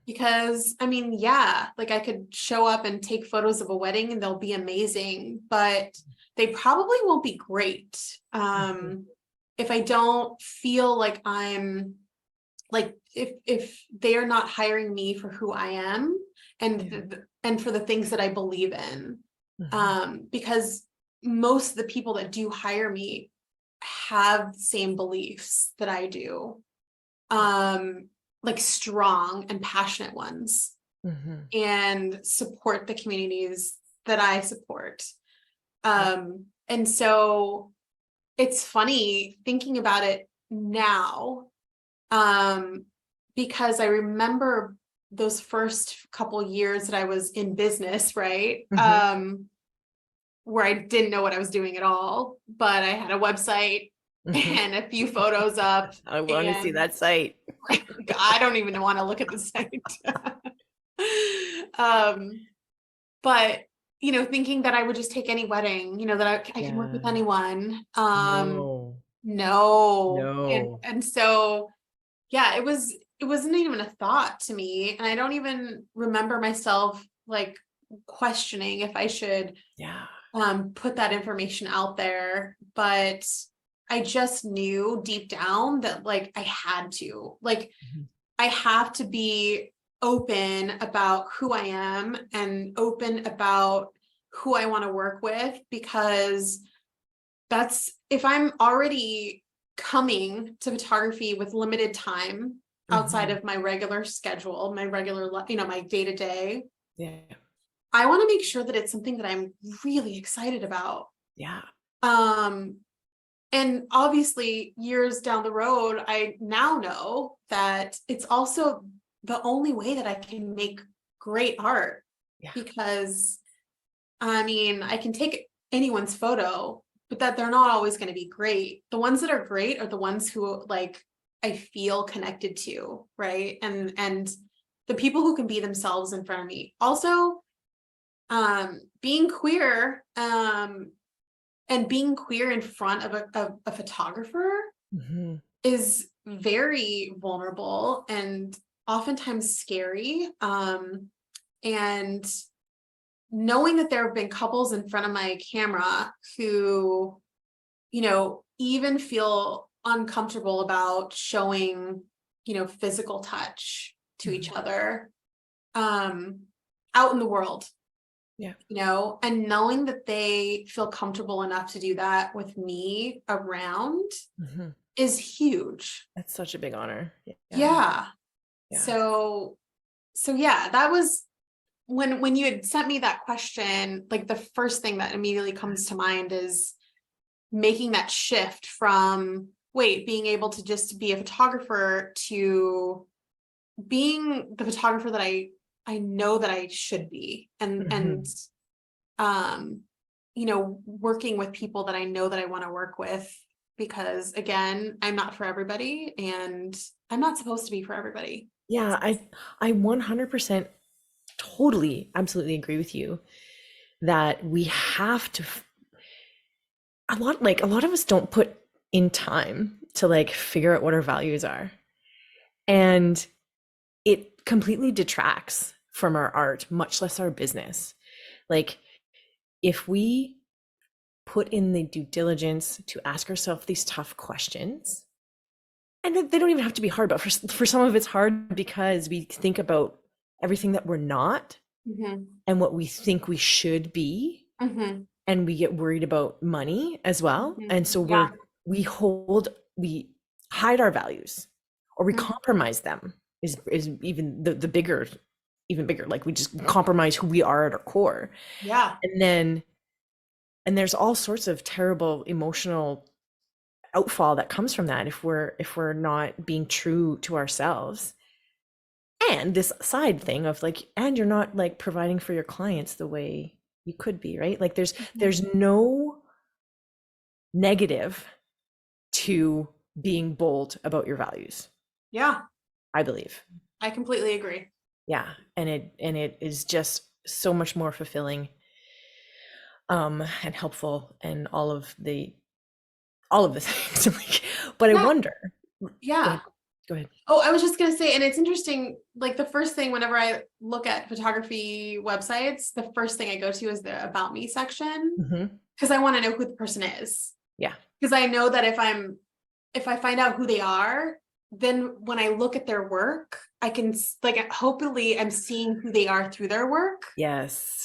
Because I mean, yeah, like I could show up and take photos of a wedding and they'll be amazing, but they probably won't be great. If I don't feel like I'm like, if they are not hiring me for who I am and for the things that I believe in, because most of the people that do hire me have the same beliefs that I do, like strong and passionate ones, and support the communities that I support. And so it's funny thinking about it now, because I remember those first couple years that I was in business, right? Where I didn't know what I was doing at all, but I had a website and a few photos up. I want to see that site. I don't even want to look at the site. But thinking that I would just take any wedding, that I can work with anyone. No. No. No. And so, yeah, it wasn't even a thought to me. And I don't even remember myself like questioning if I should put that information out there. But I just knew deep down that like I had to, like, I have to be open about who I am and open about who I want to work with, because that's, if I'm already coming to photography with limited time outside of my regular schedule, my regular, my day-to-day, I want to make sure that it's something that I'm really excited about. And obviously years down the road, I now know that it's also the only way that I can make great art, because I can take anyone's photo, but that they're not always going to be great. The ones that are great are the ones who like I feel connected to, right? And the people who can be themselves in front of me. Also, being queer, and being queer in front of a photographer is very vulnerable and oftentimes scary. And knowing that there have been couples in front of my camera who, even feel uncomfortable about showing, physical touch to each other, out in the world. And knowing that they feel comfortable enough to do that with me around is huge. That's such a big honor. So yeah, that was when you had sent me that question, like the first thing that immediately comes to mind is making that shift from being able to just be a photographer to being the photographer that I know that I should be, and working with people that I know that I want to work with, because again, I'm not for everybody and I'm not supposed to be for everybody. I 100% totally absolutely agree with you that we have to a lot of us don't put in time to like figure out what our values are, and it completely detracts from our art, much less our business. Like if we put in the due diligence to ask ourselves these tough questions, and they don't even have to be hard, but for some of it's hard because we think about everything that we're not and what we think we should be, and we get worried about money as well, and so we hide our values, or we compromise them, is even the bigger, even bigger, like we just compromise who we are at our core. And there's all sorts of terrible emotional outfall that comes from that if we're not being true to ourselves. And this side thing of like, and you're not like providing for your clients the way you could be, right? Like there's no negative to being bold about your values. I believe. I completely agree. And it is just so much more fulfilling and helpful, and all of the things. Like, but I wonder. Go ahead. Oh, I was just gonna say, and it's interesting, like the first thing whenever I look at photography websites, the first thing I go to is the About Me section, because I want to know who the person is. Because I know that if I find out who they are, then when I look at their work, I can like, hopefully I'm seeing who they are through their work. Yes.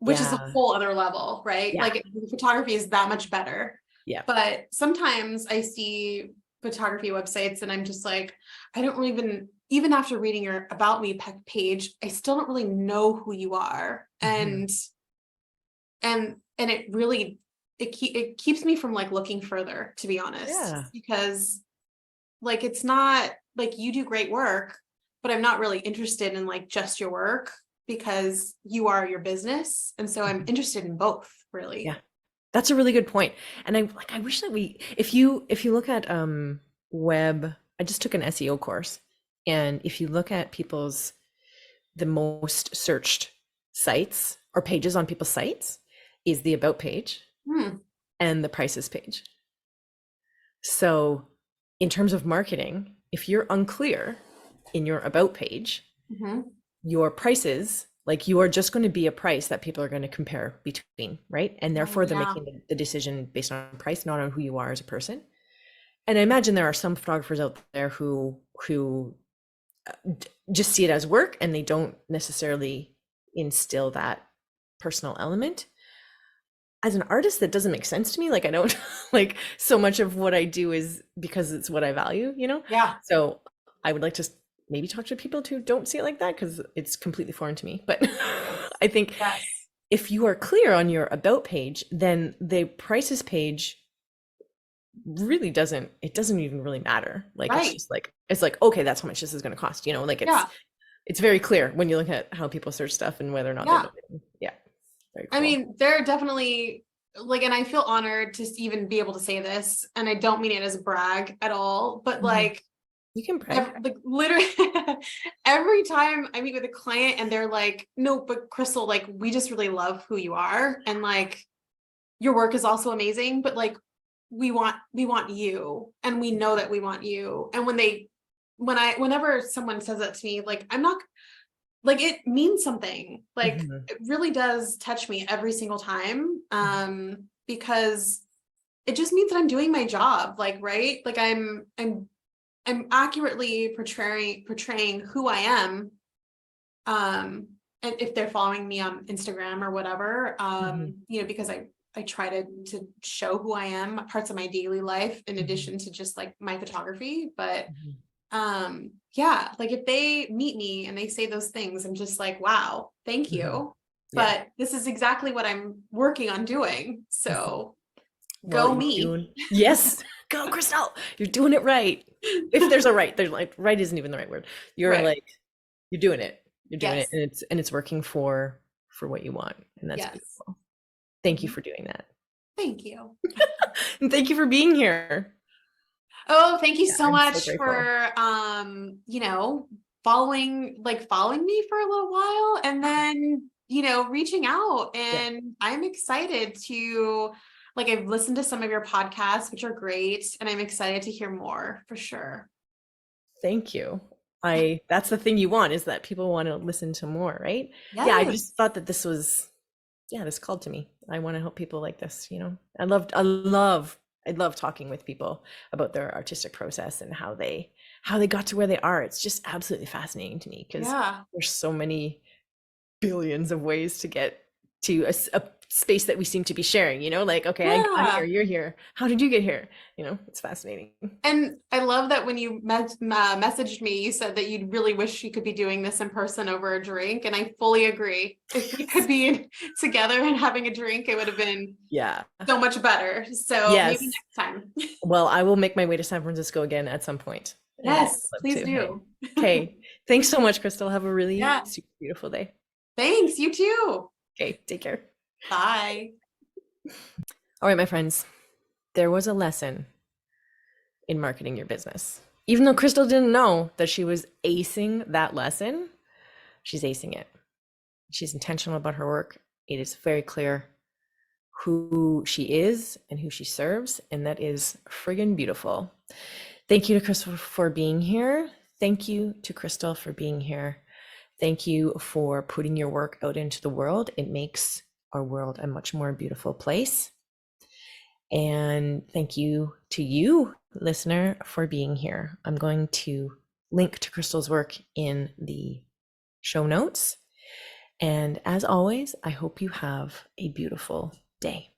Which is a whole other level, right? Like photography is that much better. Yeah. But sometimes I see photography websites and I'm just like, I don't really even after reading your about me page, I still don't really know who you are. Mhm. And it really, it keeps me from like looking further, to be honest, Yeah. because like, it's not like you do great work, but I'm not really interested in like just your work because you are your business. And so I'm Mhm. interested in both, really. Yeah. That's a really good point. And I wish that if you look at web, I just took an SEO course. And if you look at the most searched sites or pages on people's sites is the about page Hmm. and the prices page. So in terms of marketing, if you're unclear in your about page, Mhm. your prices, like you are just going to be a price that people are going to compare between, right? And Oh, therefore they're yeah. making the decision based on price, not on who you are as a person. And I imagine there are some photographers out there who just see it as work and they don't necessarily instill that personal element. As an artist, that doesn't make sense to me. Like I don't like so much of what I do is because it's what I value, you know? Yeah. So I would like to maybe talk to people who don't see it like that because it's completely foreign to me. But I think Yes. if you are clear on your about page, then the prices page really doesn't even really matter. Like Right. it's like, okay, that's how much this is going to cost, you know, like Yeah. it's very clear when you look at how people search stuff and whether or not they're Yeah. doing. Yeah, very I cool. mean, there are definitely like, and I feel honored to even be able to say this, and I don't mean it as a brag at all, but Mhm. like, You can brag. like literally every time I meet with a client and they're like, no, but Cristal, like, we just really love who you are. And like, your work is also amazing, but like, we want you, and we know that we want you. And whenever someone says that to me, like, I'm not like, it means something. Like, Mhm. it really does touch me every single time. Because it just means that I'm doing my job, like, right? Like, I'm accurately portraying who I am. And if they're following me on Instagram or whatever, Mhm. because I try to show who I am, parts of my daily life, in Mhm. addition to just like my photography. But Mhm. yeah, like if they meet me and they say those things, I'm just like, wow, thank Mhm. you. Yeah. But this is exactly what I'm working on doing. Mhm. So Well, go you're me. doing yes, go Crystal. You're doing it right. If there's a right, there's like right isn't even the right word. You're Right. like you're doing it. You're doing it, Yes. and it's working for what you want, and that's Yes. beautiful. Thank you Mhm. for doing that, Thank you. and thank you for being here. Oh, thank you Yeah, so I'm so much grateful. for following me for a little while, and then, reaching out. Yeah, And I'm excited to, like, I've listened to some of your podcasts, which are great, and I'm excited to hear more for sure. thank you. I that's the thing you want is that people want to listen to more, right? Yeah, I Yes. just thought that this was yeah, this called to me. I want to help people like this, you know. I love talking with people about their artistic process and how they got to where they are. It's just absolutely fascinating to me because Yeah. there's so many billions of ways to get to a space that we seem to be sharing, you know, like okay, I'm here, Yeah. you're here. How did you get here? You know, it's fascinating. And I love that when you messaged me, you said that you'd really wish you could be doing this in person over a drink. And I fully agree. If we could be together and having a drink, it would have been Yeah. so much better. So maybe Yes. next time. Well, I will make my way to San Francisco again at some point, and I'd Yes, love please to. Hey. do. Okay. Thanks so much, Crystal. Have a really Yeah. super beautiful day. Thanks. You too. Okay, take care. Bye. All right, my friends, there was a lesson in marketing your business. Even though Crystal didn't know that she was acing that lesson, she's acing it. She's intentional about her work. It is very clear who she is and who she serves, and that is friggin' beautiful. Thank you to Crystal for being here. Thank you to Crystal for being here. Thank you for putting your work out into the world. It makes our world a much more beautiful place. And thank you to you, listener, for being here. I'm going to link to Crystal's work in the show notes. And as always, I hope you have a beautiful day.